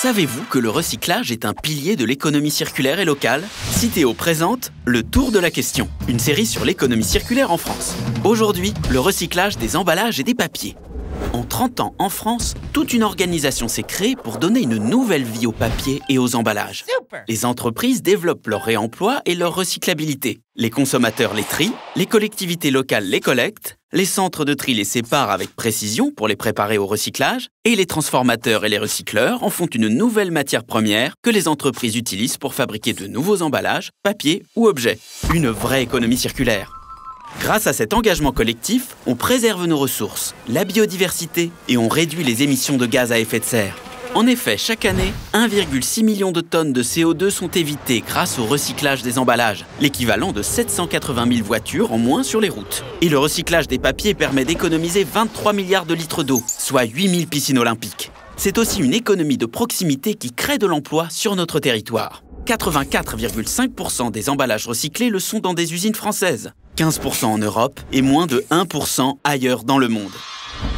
Savez-vous que le recyclage est un pilier de l'économie circulaire et locale? Citeo présente Le Tour de la question, une série sur l'économie circulaire en France. Aujourd'hui, le recyclage des emballages et des papiers. En 30 ans, en France, toute une organisation s'est créée pour donner une nouvelle vie au papier et aux emballages. Super. Les entreprises développent leur réemploi et leur recyclabilité. Les consommateurs les trient, les collectivités locales les collectent, les centres de tri les séparent avec précision pour les préparer au recyclage, et les transformateurs et les recycleurs en font une nouvelle matière première que les entreprises utilisent pour fabriquer de nouveaux emballages, papier ou objets. Une vraie économie circulaire. Grâce à cet engagement collectif, on préserve nos ressources, la biodiversité et on réduit les émissions de gaz à effet de serre. En effet, chaque année, 1,6 million de tonnes de CO2 sont évitées grâce au recyclage des emballages, l'équivalent de 780 000 voitures en moins sur les routes. Et le recyclage des papiers permet d'économiser 23 milliards de litres d'eau, soit 8 000 piscines olympiques. C'est aussi une économie de proximité qui crée de l'emploi sur notre territoire. 84,5% des emballages recyclés le sont dans des usines françaises, 15% en Europe et moins de 1% ailleurs dans le monde.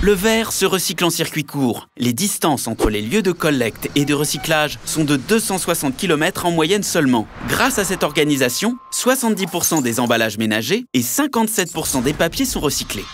Le verre se recycle en circuit court. Les distances entre les lieux de collecte et de recyclage sont de 260 km en moyenne seulement. Grâce à cette organisation, 70% des emballages ménagers et 57% des papiers sont recyclés.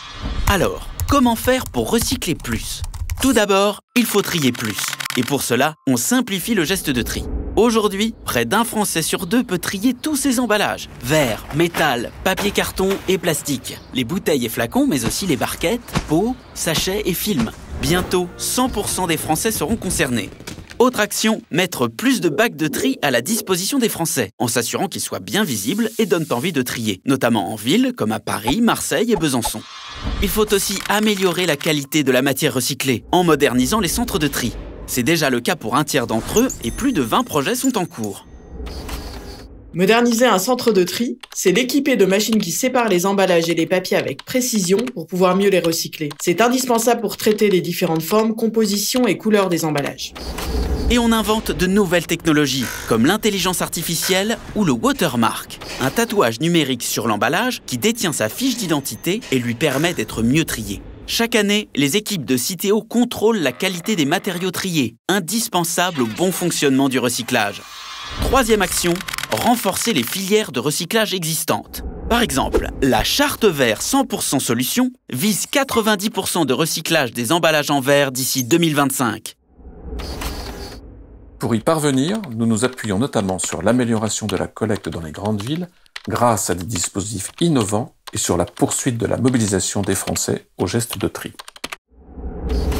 Alors, comment faire pour recycler plus? Tout d'abord, il faut trier plus. Et pour cela, on simplifie le geste de tri. Aujourd'hui, près d'un Français sur deux peut trier tous ses emballages. Verre, métal, papier carton et plastique. Les bouteilles et flacons, mais aussi les barquettes, pots, sachets et films. Bientôt, 100% des Français seront concernés. Autre action, mettre plus de bacs de tri à la disposition des Français, en s'assurant qu'ils soient bien visibles et donnent envie de trier, notamment en ville comme à Paris, Marseille et Besançon. Il faut aussi améliorer la qualité de la matière recyclée, en modernisant les centres de tri. C'est déjà le cas pour un tiers d'entre eux et plus de 20 projets sont en cours. Moderniser un centre de tri, c'est l'équiper de machines qui séparent les emballages et les papiers avec précision pour pouvoir mieux les recycler. C'est indispensable pour traiter les différentes formes, compositions et couleurs des emballages. Et on invente de nouvelles technologies, comme l'intelligence artificielle ou le watermark, un tatouage numérique sur l'emballage qui détient sa fiche d'identité et lui permet d'être mieux trié. Chaque année, les équipes de Citeo contrôlent la qualité des matériaux triés, indispensables au bon fonctionnement du recyclage. Troisième action, renforcer les filières de recyclage existantes. Par exemple, la charte verre 100% solution vise 90% de recyclage des emballages en verre d'ici 2025. Pour y parvenir, nous nous appuyons notamment sur l'amélioration de la collecte dans les grandes villes grâce à des dispositifs innovants et sur la poursuite de la mobilisation des Français au geste de tri.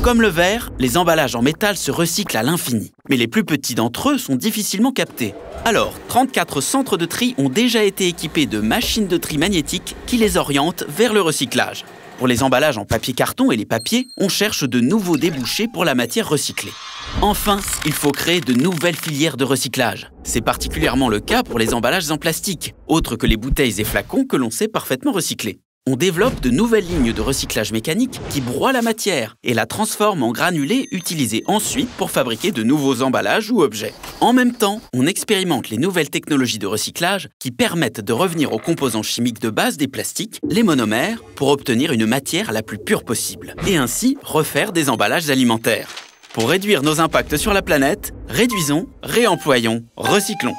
Comme le verre, les emballages en métal se recyclent à l'infini. Mais les plus petits d'entre eux sont difficilement captés. Alors, 34 centres de tri ont déjà été équipés de machines de tri magnétiques qui les orientent vers le recyclage. Pour les emballages en papier carton et les papiers, on cherche de nouveaux débouchés pour la matière recyclée. Enfin, il faut créer de nouvelles filières de recyclage. C'est particulièrement le cas pour les emballages en plastique, autres que les bouteilles et flacons que l'on sait parfaitement recycler. On développe de nouvelles lignes de recyclage mécanique qui broient la matière et la transforment en granulés utilisés ensuite pour fabriquer de nouveaux emballages ou objets. En même temps, on expérimente les nouvelles technologies de recyclage qui permettent de revenir aux composants chimiques de base des plastiques, les monomères, pour obtenir une matière la plus pure possible, et ainsi refaire des emballages alimentaires. Pour réduire nos impacts sur la planète, réduisons, réemployons, recyclons.